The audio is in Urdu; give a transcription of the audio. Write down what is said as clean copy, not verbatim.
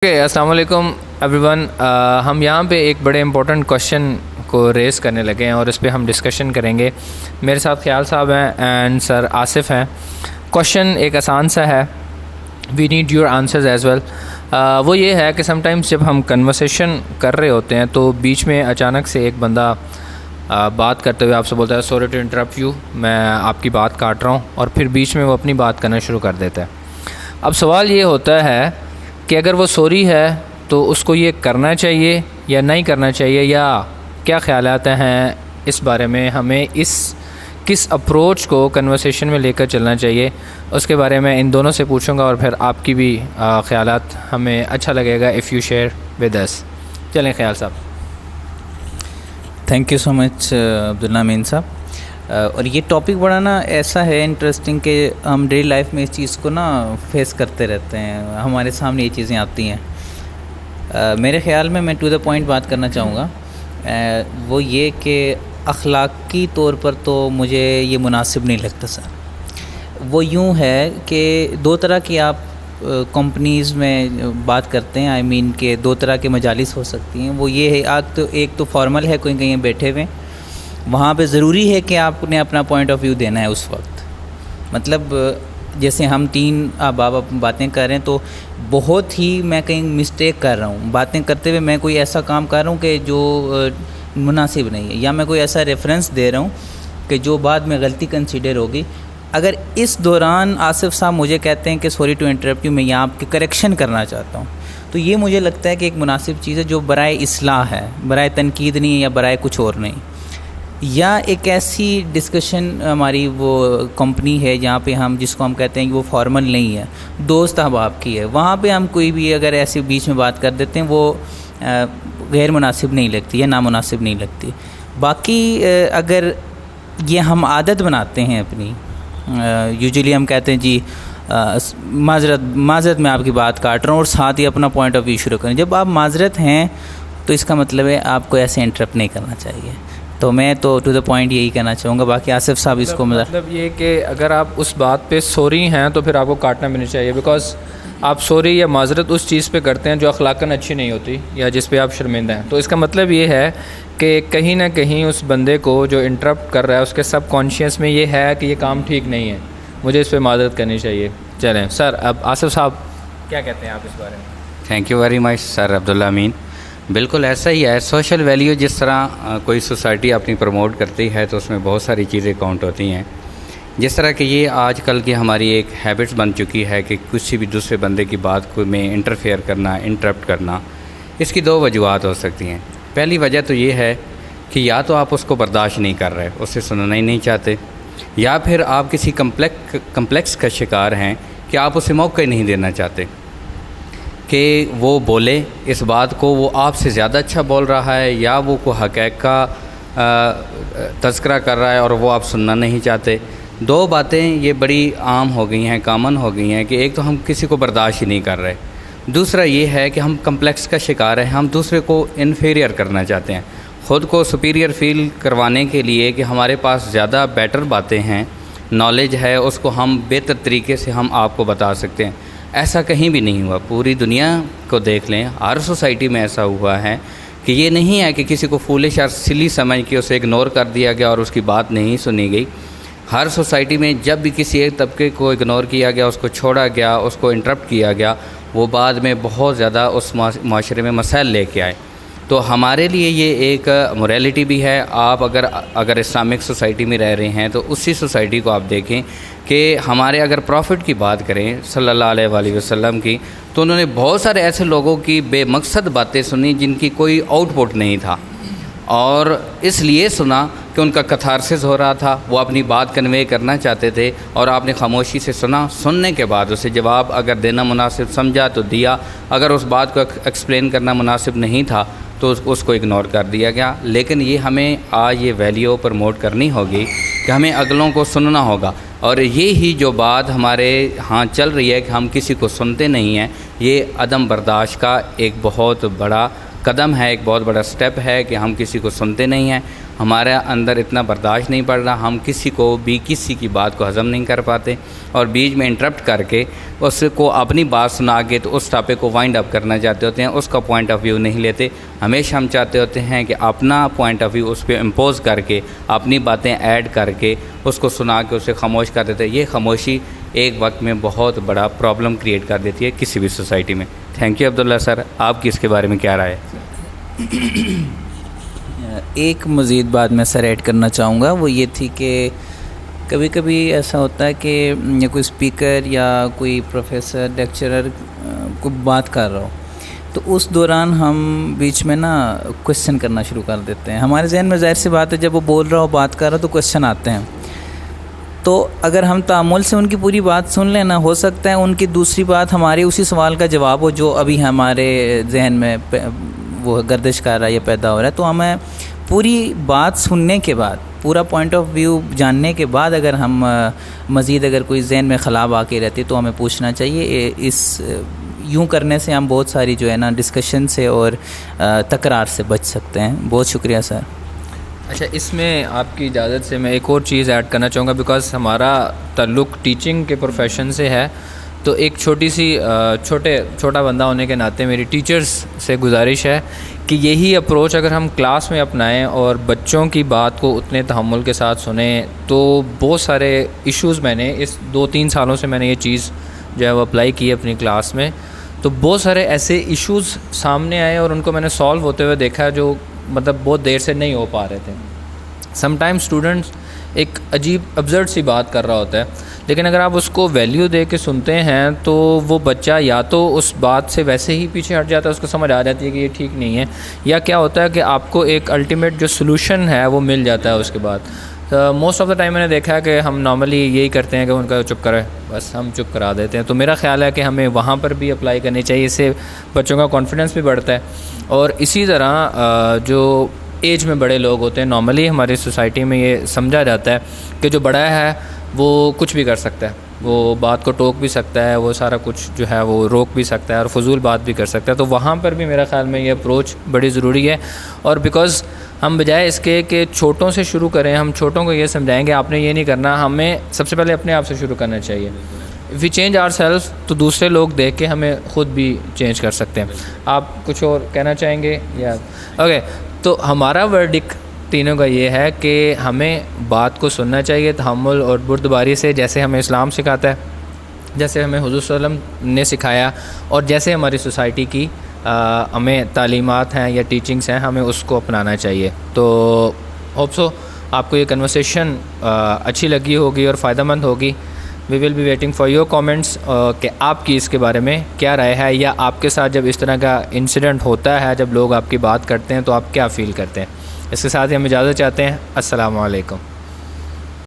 السلام علیکم ایوری ون. ہم یہاں پہ ایک بڑے امپورٹنٹ کوشچن کو ریز کرنے لگے ہیں اور اس پہ ہم ڈسکشن کریں گے. میرے ساتھ خیال صاحب ہیں اینڈ سر آصف ہیں. کوشچن ایک آسان سا ہے, we need your answers as well. وہ یہ ہے کہ سم ٹائمز جب ہم کنورسیشن کر رہے ہوتے ہیں تو بیچ میں اچانک سے ایک بندہ بات کرتے ہوئے آپ سے بولتا ہے سوری ٹو انٹرپٹ یو, میں آپ کی بات کاٹ رہا ہوں, اور پھر بیچ میں وہ اپنی بات کرنا شروع کر دیتا ہے. اب سوال یہ ہوتا ہے کہ اگر وہ سوری ہے تو اس کو یہ کرنا چاہیے یا نہیں کرنا چاہیے, یا کیا خیالات ہیں اس بارے میں, ہمیں کس اپروچ کو کنورسیشن میں لے کر چلنا چاہیے, اس کے بارے میں ان دونوں سے پوچھوں گا, اور پھر آپ کی بھی خیالات ہمیں اچھا لگے گا if you share with us. چلیں خیال صاحب. تھینک یو سو مچ عبداللہ امین صاحب. اور یہ ٹاپک بڑا نا ایسا ہے انٹرسٹنگ کہ ہم ڈیلی لائف میں اس چیز کو نا فیس کرتے رہتے ہیں, ہمارے سامنے یہ چیزیں آتی ہیں. میرے خیال میں ٹو دا پوائنٹ بات کرنا چاہوں گا, وہ یہ کہ اخلاقی طور پر تو مجھے یہ مناسب نہیں لگتا سر. وہ یوں ہے کہ دو طرح کی آپ کمپنیز میں بات کرتے ہیں, آئی مین کہ دو طرح کے مجالس ہو سکتی ہیں. وہ یہ ہے ایک تو فارمل ہے, کوئی کہیں بیٹھے ہوئے, وہاں پہ ضروری ہے کہ آپ نے اپنا پوائنٹ آف ویو دینا ہے اس وقت. مطلب جیسے ہم تین احباب باتیں کر رہے ہیں تو بہت ہی میں کہیں مسٹیک کر رہا ہوں, باتیں کرتے ہوئے میں کوئی ایسا کام کر رہا ہوں کہ جو مناسب نہیں ہے, یا میں کوئی ایسا ریفرنس دے رہا ہوں کہ جو بعد میں غلطی کنسیڈر ہوگی. اگر اس دوران آصف صاحب مجھے کہتے ہیں کہ سوری ٹو انٹرپٹ یو, میں یہاں آپ کی کریکشن کرنا چاہتا ہوں, تو یہ مجھے لگتا ہے کہ ایک مناسب چیز ہے جو برائے اصلاح ہے, برائے تنقید نہیں ہے یا برائے کچھ اور نہیں. یا ایک ایسی ڈسکشن ہماری وہ کمپنی ہے جہاں پہ ہم جس کو ہم کہتے ہیں کہ وہ فارمل نہیں ہے, دوست احباب کی ہے, وہاں پہ ہم کوئی بھی اگر ایسے بیچ میں بات کر دیتے ہیں وہ غیر مناسب نہیں لگتی یا نامناسب نہیں لگتی. باقی اگر یہ ہم عادت بناتے ہیں اپنی, یوزلی ہم کہتے ہیں جی معذرت میں آپ کی بات کاٹ رہا ہوں, اور ساتھ ہی اپنا پوائنٹ آف ویو شروع کریں. جب آپ معذرت ہیں تو اس کا مطلب ہے آپ کو ایسے انٹرپٹ نہیں کرنا چاہیے. تو میں تو ٹو دا پوائنٹ یہی کہنا چاہوں گا. باقی آصف صاحب اس کو مطلب یہ کہ اگر آپ اس بات پہ سوری ہیں تو پھر آپ کو کاٹنا بھی نہیں چاہیے, بیکاز آپ سوری یا معذرت اس چیز پہ کرتے ہیں جو اخلاقاً اچھی نہیں ہوتی یا جس پہ آپ شرمندہ ہیں. تو اس کا مطلب یہ ہے کہ کہیں نہ کہیں اس بندے کو جو انٹرپٹ کر رہا ہے اس کے سب کانشیس میں یہ ہے کہ یہ کام ٹھیک نہیں ہے, مجھے اس پہ معذرت کرنی چاہیے. چلیں سر, اب آصف صاحب کیا کہتے ہیں آپ اس بارے میں؟ تھینک یو ویری مچ سر عبداللہ امین. بالکل ایسا ہی ہے. سوشل ویلیو جس طرح کوئی سوسائٹی اپنی پروموٹ کرتی ہے تو اس میں بہت ساری چیزیں کاؤنٹ ہوتی ہیں. جس طرح کہ یہ آج کل کی ہماری ایک ہیبٹس بن چکی ہے کہ کسی بھی دوسرے بندے کی بات کو میں انٹرفیئر کرنا, انٹرپٹ کرنا. اس کی دو وجوہات ہو سکتی ہیں. پہلی وجہ تو یہ ہے کہ یا تو آپ اس کو برداشت نہیں کر رہے, اس سے سننا ہی نہیں چاہتے, یا پھر آپ کسی کمپلیکس کا شکار ہیں کہ آپ اسے موقع ہی نہیں دینا چاہتے کہ وہ بولے اس بات کو, وہ آپ سے زیادہ اچھا بول رہا ہے, یا وہ کوئی حقائق کا تذکرہ کر رہا ہے اور وہ آپ سننا نہیں چاہتے. دو باتیں یہ بڑی عام ہو گئی ہیں, کامن ہو گئی ہیں کہ ایک تو ہم کسی کو برداشت ہی نہیں کر رہے, دوسرا یہ ہے کہ ہم کمپلیکس کا شکار ہیں, ہم دوسرے کو انفیریئر کرنا چاہتے ہیں, خود کو سپیریئر فیل کروانے کے لیے کہ ہمارے پاس زیادہ بیٹر باتیں ہیں, نالج ہے, اس کو ہم بہتر طریقے سے ہم آپ کو بتا سکتے ہیں. ایسا کہیں بھی نہیں ہوا. پوری دنیا کو دیکھ لیں, ہر سوسائٹی میں ایسا ہوا ہے کہ یہ نہیں ہے کہ کسی کو فولش اور سلی سمجھ کے اسے اگنور کر دیا گیا اور اس کی بات نہیں سنی گئی. ہر سوسائٹی میں جب بھی کسی ایک طبقے کو اگنور کیا گیا, اس کو چھوڑا گیا, اس کو انٹرپٹ کیا گیا, وہ بعد میں بہت زیادہ اس معاشرے میں مسائل لے کے آئے. تو ہمارے لیے یہ ایک موریلٹی بھی ہے. آپ اگر اسلامک سوسائٹی میں رہ رہے ہیں تو اسی سوسائٹی کو آپ دیکھیں کہ ہمارے اگر پروفٹ کی بات کریں صلی اللہ علیہ وآلہ وسلم کی, تو انہوں نے بہت سارے ایسے لوگوں کی بے مقصد باتیں سنی جن کی کوئی آؤٹ پٹ نہیں تھا, اور اس لیے سنا کہ ان کا کتھارسس ہو رہا تھا, وہ اپنی بات کنوے کرنا چاہتے تھے, اور آپ نے خاموشی سے سنا. سننے کے بعد اسے جواب اگر دینا مناسب سمجھا تو دیا, اگر اس بات کو ایکسپلین کرنا مناسب نہیں تھا تو اس کو اگنور کر دیا گیا. لیکن یہ ہمیں آج یہ ویلیو پروموٹ کرنی ہوگی کہ ہمیں اگلوں کو سننا ہوگا, اور یہی جو بات ہمارے ہاں چل رہی ہے کہ ہم کسی کو سنتے نہیں ہیں, یہ عدم برداشت کا ایک بہت بڑا قدم ہے, ایک بہت بڑا سٹیپ ہے کہ ہم کسی کو سنتے نہیں ہیں, ہمارے اندر اتنا برداشت نہیں پڑ رہا, ہم کسی کو بھی کسی کی بات کو ہضم نہیں کر پاتے, اور بیچ میں انٹرپٹ کر کے اس کو اپنی بات سنا کے تو اس ٹاپک کو وائنڈ اپ کرنا چاہتے ہوتے ہیں, اس کا پوائنٹ آف ویو نہیں لیتے. ہمیشہ ہم چاہتے ہوتے ہیں کہ اپنا پوائنٹ آف ویو اس پہ امپوز کر کے, اپنی باتیں ایڈ کر کے اس کو سنا کے اسے خاموش کر دیتے ہیں. یہ خاموشی ایک وقت میں بہت بڑا پرابلم کریٹ کر دیتی ہے کسی بھی سوسائٹی میں. تھینک یو عبداللہ سر, آپ کی اس کے بارے میں کیا رائے ہے؟ ایک مزید بات میں سر ایڈ کرنا چاہوں گا, وہ یہ تھی کہ کبھی کبھی ایسا ہوتا ہے کہ کوئی اسپیکر یا کوئی پروفیسر لیکچرر کو بات کر رہا ہو, تو اس دوران ہم بیچ میں نا کویسچن کرنا شروع کر دیتے ہیں. ہمارے ذہن میں ظاہر سی بات ہے جب وہ بول رہا ہو, بات کر رہا ہو, تو کویسچن آتے ہیں. تو اگر ہم تأمل سے ان کی پوری بات سن لیں نا, ہو سکتا ہے ان کی دوسری بات ہمارے اسی سوال کا جواب ہو جو ابھی ہمارے ذہن میں وہ گردش کر رہا ہے یا پیدا ہو رہا ہے. تو ہمیں پوری بات سننے کے بعد, پورا پوائنٹ آف ویو جاننے کے بعد اگر ہم مزید اگر کوئی ذہن میں خلا باقی رہتی تو ہمیں پوچھنا چاہیے. اس یوں کرنے سے ہم بہت ساری جو ہے نا ڈسکشن سے اور تکرار سے بچ سکتے ہیں. بہت شکریہ سر. اچھا, اس میں آپ کی اجازت سے میں ایک اور چیز ایڈ کرنا چاہوں گا, بیکاز ہمارا تعلق ٹیچنگ کے پروفیشن سے ہے, تو ایک چھوٹا بندہ ہونے کے ناطے میری ٹیچرز سے گزارش ہے کہ یہی اپروچ اگر ہم کلاس میں اپنائیں اور بچوں کی بات کو اتنے تحمل کے ساتھ سنیں, تو بہت سارے ایشوز میں نے اس 2-3 سالوں سے میں نے یہ چیز جو ہے وہ اپلائی کی ہے اپنی کلاس میں, تو بہت سارے ایسے ایشوز سامنے آئے اور ان کو میں نے سالو ہوتے ہوئے دیکھا ہے جو مطلب بہت دیر سے نہیں ہو پا رہے تھے. سم ٹائم اسٹوڈنٹس ایک عجیب ابزرڈ سی بات کر رہا ہوتا ہے, لیکن اگر آپ اس کو ویلیو دے کے سنتے ہیں تو وہ بچہ یا تو اس بات سے ویسے ہی پیچھے ہٹ جاتا ہے, اس کو سمجھ آ جاتی ہے کہ یہ ٹھیک نہیں ہے, یا کیا ہوتا ہے کہ آپ کو ایک الٹیمیٹ جو سلوشن ہے وہ مل جاتا ہے اس کے بعد. موسٹ آف دا ٹائم میں نے دیکھا ہے کہ ہم نارملی یہی کرتے ہیں کہ ان کا چپ کرے, بس ہم چپ کرا دیتے ہیں. تو میرا خیال ہے کہ ہمیں وہاں پر بھی اپلائی کرنی چاہیے, اس سے بچوں کا کانفیڈنس بھی بڑھتا ہے. اور اسی طرح جو ایج میں بڑے لوگ ہوتے ہیں, نارملی ہماری سوسائٹی میں یہ سمجھا جاتا ہے کہ جو بڑا ہے وہ کچھ بھی کر سکتا ہے, وہ بات کو ٹوک بھی سکتا ہے, وہ سارا کچھ جو ہے وہ روک بھی سکتا ہے اور فضول بات بھی کر سکتا ہے. تو وہاں پر بھی میرا خیال میں یہ اپروچ بڑی ضروری ہے. اور بیکاز ہم بجائے اس کے کہ چھوٹوں سے شروع کریں, ہم چھوٹوں کو یہ سمجھائیں کہ آپ نے یہ نہیں کرنا, ہمیں سب سے پہلے اپنے آپ سے شروع کرنا چاہیے. If we change our self, تو دوسرے لوگ دیکھ کے ہمیں خود بھی چینج کر سکتے ہیں. آپ کچھ اور کہنا چاہیں گے یا؟ اوکے, تو ہمارا ورڈک تینوں کا یہ ہے کہ ہمیں بات کو سننا چاہیے تحمل اور بردباری سے, جیسے ہمیں اسلام سکھاتا ہے, جیسے ہمیں حضور صلی اللہ علیہ وسلم نے سکھایا, اور جیسے ہماری سوسائٹی کی ہمیں تعلیمات ہیں یا ٹیچنگس ہیں, ہمیں اس کو اپنانا چاہیے. تو ہوپ سو آپ کو یہ کنورسیشن اچھی لگی ہوگی اور فائدہ مند ہوگی. We will be waiting for your comments کہ آپ کی اس کے بارے میں کیا رائے ہے, یا آپ کے ساتھ جب اس طرح کا انسیڈنٹ ہوتا ہے, جب لوگ آپ کی بات کرتے ہیں, تو آپ کیا فیل کرتے ہیں. اس کے ساتھ ہی ہم اجازت چاہتے ہیں. السلام علیکم.